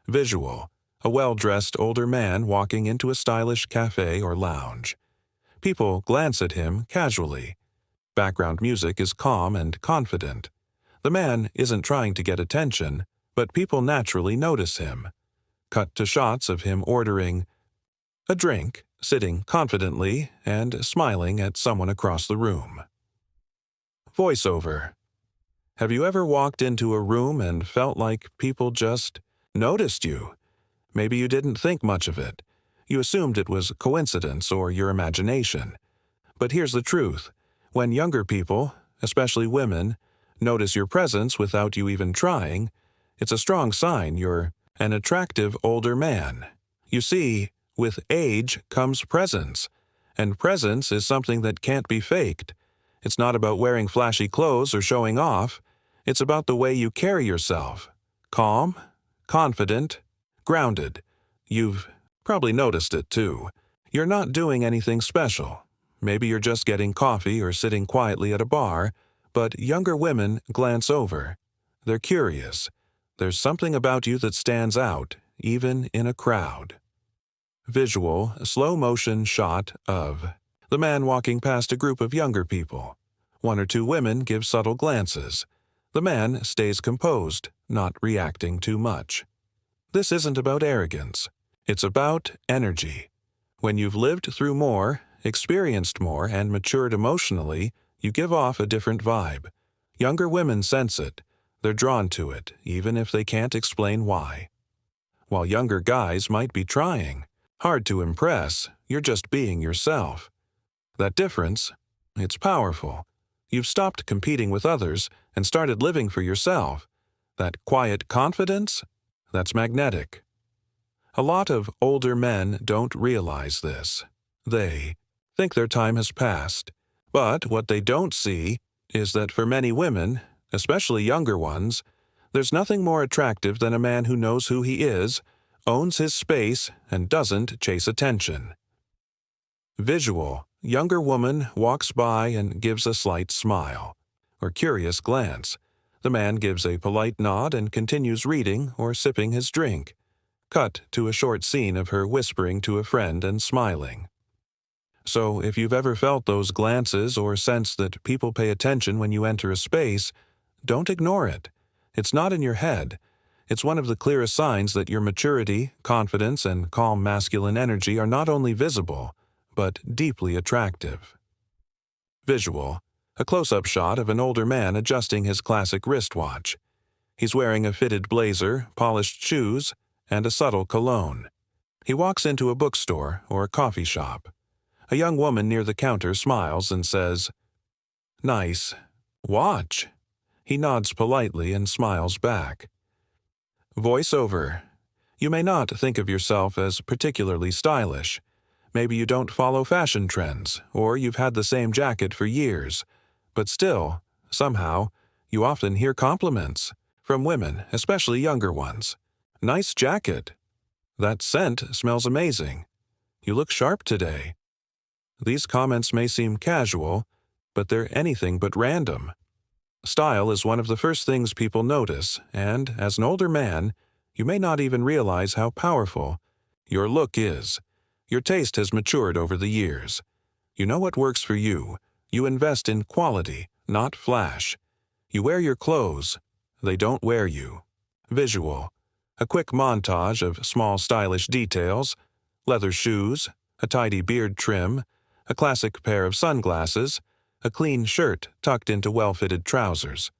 Visual: a well-dressed older man walking into a stylish cafe or lounge. People glance at him casually. Background music is calm and confident. The man isn't trying to get attention, but people naturally notice him. Cut to shots of him ordering a drink, sitting confidently and smiling at someone across the room. Voiceover: have you ever walked into a room and felt like people just noticed you? Maybe you didn't think much of it. You assumed it was coincidence or your imagination. But here's the truth. When younger people, especially women, notice your presence without you even trying, it's a strong sign you're an attractive older man. You see, with age comes presence, and presence is something that can't be faked. It's not about wearing flashy clothes or showing off. It's about the way you carry yourself. Calm, confident, grounded. You've probably noticed it too. You're not doing anything special. Maybe you're just getting coffee or sitting quietly at a bar, but younger women glance over. They're curious. There's something about you that stands out, even in a crowd. Visual: slow-motion shot of the man walking past a group of younger people. One or two women give subtle glances. The man stays composed, not reacting too much. This isn't about arrogance. It's about energy. When you've lived through more, experienced more, and matured emotionally, you give off a different vibe. Younger women sense it. They're drawn to it, even if they can't explain why. While younger guys might be trying hard to impress, you're just being yourself. That difference, it's powerful. You've stopped competing with others and started living for yourself. That quiet confidence, that's magnetic. A lot of older men don't realize this. They think their time has passed. But what they don't see is that for many women, especially younger ones, there's nothing more attractive than a man who knows who he is, owns his space, and doesn't chase attention. Visual: younger woman walks by and gives a slight smile or curious glance. The man gives a polite nod and continues reading or sipping his drink. Cut to a short scene of her whispering to a friend and smiling. So if you've ever felt those glances or sensed that people pay attention when you enter a space, don't ignore it. It's not in your head. It's one of the clearest signs that your maturity, confidence, and calm masculine energy are not only visible, but deeply attractive. Visual: a close-up shot of an older man adjusting his classic wristwatch. He's wearing a fitted blazer, polished shoes, and a subtle cologne. He walks into a bookstore or a coffee shop. A young woman near the counter smiles and says, "Nice watch." He nods politely and smiles back. Voiceover: you may not think of yourself as particularly stylish. Maybe you don't follow fashion trends, or you've had the same jacket for years. But still, somehow, you often hear compliments from women, especially younger ones. "Nice jacket." "That scent smells amazing." "You look sharp today." These comments may seem casual, but they're anything but random. Style is one of the first things people notice, and as an older man, you may not even realize how powerful your look is. Your taste has matured over the years. You know what works for you. You invest in quality, not flash. You wear your clothes. They don't wear you. Visual: a quick montage of small stylish details: leather shoes, a tidy beard trim, a classic pair of sunglasses, a clean shirt tucked into well-fitted trousers.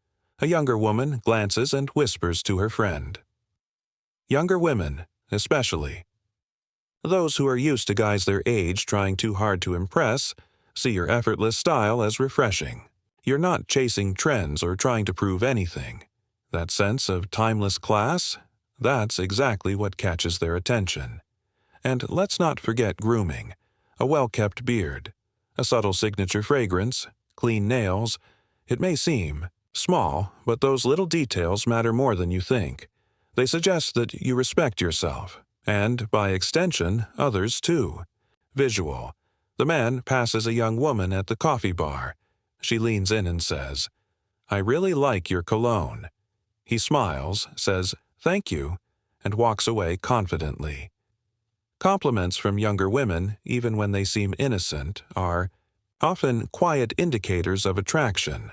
A younger woman glances and whispers to her friend. Younger women, especially. Those who are used to guys their age trying too hard to impress, see your effortless style as refreshing. You're not chasing trends or trying to prove anything. That sense of timeless class, that's exactly what catches their attention. And let's not forget grooming: a well-kept beard, a subtle signature fragrance, clean nails. It may seem small, but those little details matter more than you think. They suggest that you respect yourself, and, by extension, others too. Visual: the man passes a young woman at the coffee bar. She leans in and says, "I really like your cologne." He smiles, says, "Thank you," and walks away confidently. Compliments from younger women, even when they seem innocent, are often quiet indicators of attraction.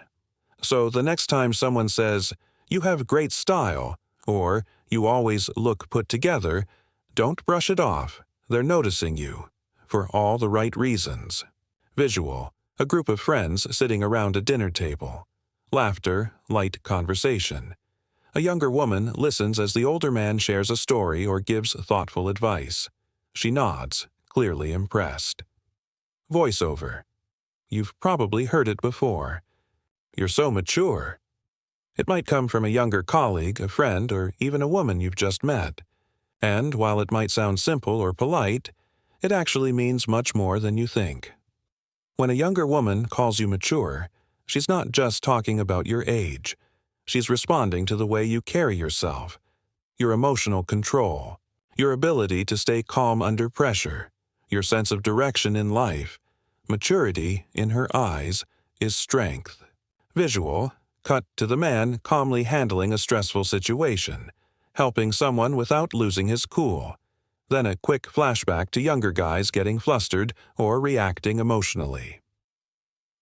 So the next time someone says, "You have great style," or "You always look put together," don't brush it off. They're noticing you, for all the right reasons. Visual: a group of friends sitting around a dinner table. Laughter, light conversation. A younger woman listens as the older man shares a story or gives thoughtful advice. She nods, clearly impressed. Voiceover: you've probably heard it before. "You're so mature." It might come from a younger colleague, a friend, or even a woman you've just met. And while it might sound simple or polite, it actually means much more than you think. When a younger woman calls you mature, she's not just talking about your age. She's responding to the way you carry yourself, your emotional control, your ability to stay calm under pressure, your sense of direction in life. Maturity, in her eyes, is strength. Visual: cut to the man calmly handling a stressful situation, helping someone without losing his cool. Then a quick flashback to younger guys getting flustered or reacting emotionally.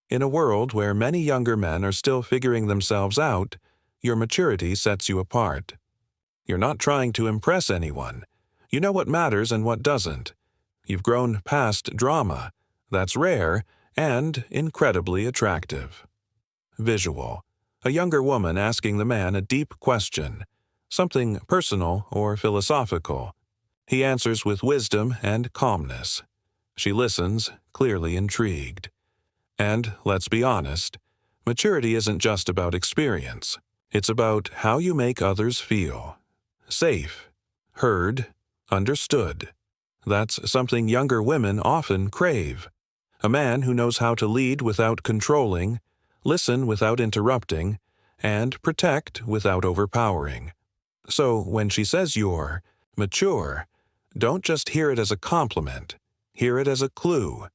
In a world where many younger men are still figuring themselves out, your maturity sets you apart. You're not trying to impress anyone. You know what matters and what doesn't. You've grown past drama. That's rare and incredibly attractive. Visual: a younger woman asking the man a deep question, something personal or philosophical. He answers with wisdom and calmness. She listens, clearly intrigued. And let's be honest, maturity isn't just about experience. It's about how you make others feel. Safe, heard, understood. That's something younger women often crave. A man who knows how to lead without controlling, listen without interrupting, and protect without overpowering. So when she says you're mature, don't just hear it as a compliment. Hear it as a clue,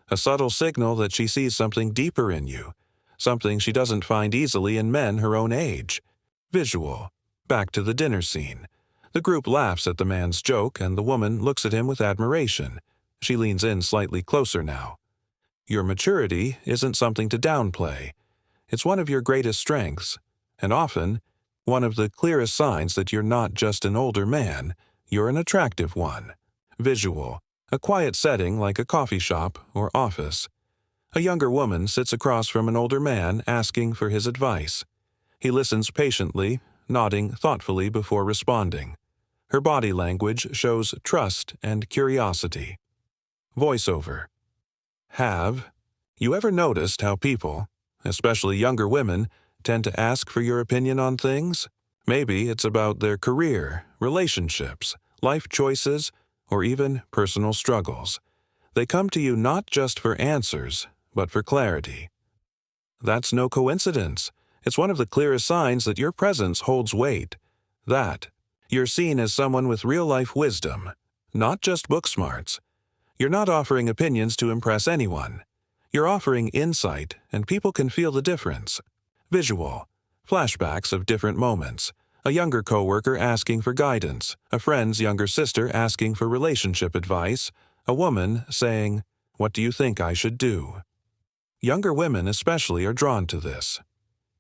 a subtle signal that she sees something deeper in you, something she doesn't find easily in men her own age. Visual: back to the dinner scene. The group laughs at the man's joke and the woman looks at him with admiration. She leans in slightly closer now. Your maturity isn't something to downplay. It's one of your greatest strengths, and often one of the clearest signs that you're not just an older man, you're an attractive one. Visual: a quiet setting like a coffee shop or office. A younger woman sits across from an older man asking for his advice. He listens patiently, nodding thoughtfully before responding. Her body language shows trust and curiosity. Voiceover: have you ever noticed how people, especially younger women, tend to ask for your opinion on things? Maybe it's about their career, relationships, life choices, or even personal struggles. They come to you not just for answers, but for clarity. That's no coincidence. It's one of the clearest signs that your presence holds weight. That you're seen as someone with real-life wisdom, not just book smarts. You're not offering opinions to impress anyone. You're offering insight, and people can feel the difference. Visual: flashbacks of different moments. A younger coworker asking for guidance, a friend's younger sister asking for relationship advice, a woman saying, "What do you think I should do?" Younger women especially are drawn to this.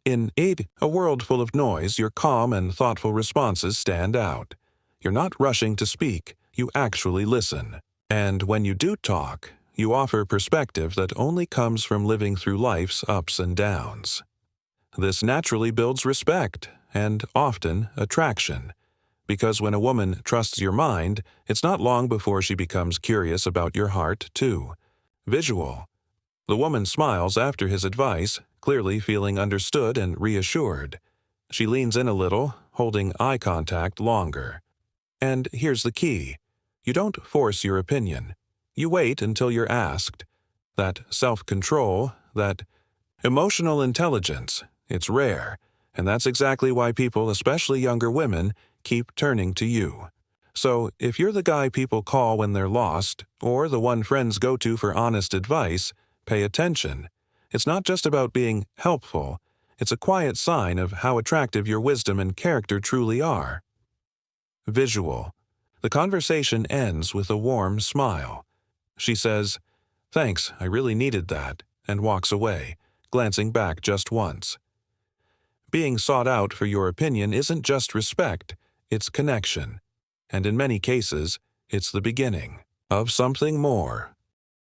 In a world full of noise, your calm and thoughtful responses stand out. You're not rushing to speak, you actually listen. And when you do talk, you offer perspective that only comes from living through life's ups and downs. This naturally builds respect and, often, attraction. Because when a woman trusts your mind, it's not long before she becomes curious about your heart, too. Visual: the woman smiles after his advice, clearly feeling understood and reassured. She leans in a little, holding eye contact longer. And here's the key: you don't force your opinion. You wait until you're asked. That self-control, that emotional intelligence, it's rare, and that's exactly why people, especially younger women, keep turning to you. So if you're the guy people call when they're lost, or the one friends go to for honest advice, pay attention. It's not just about being helpful. It's a quiet sign of how attractive your wisdom and character truly are. Visual. The conversation ends with a warm smile. She says, "Thanks, I really needed that," and walks away, glancing back just once. Being sought out for your opinion isn't just respect, it's connection. And in many cases, it's the beginning of something more.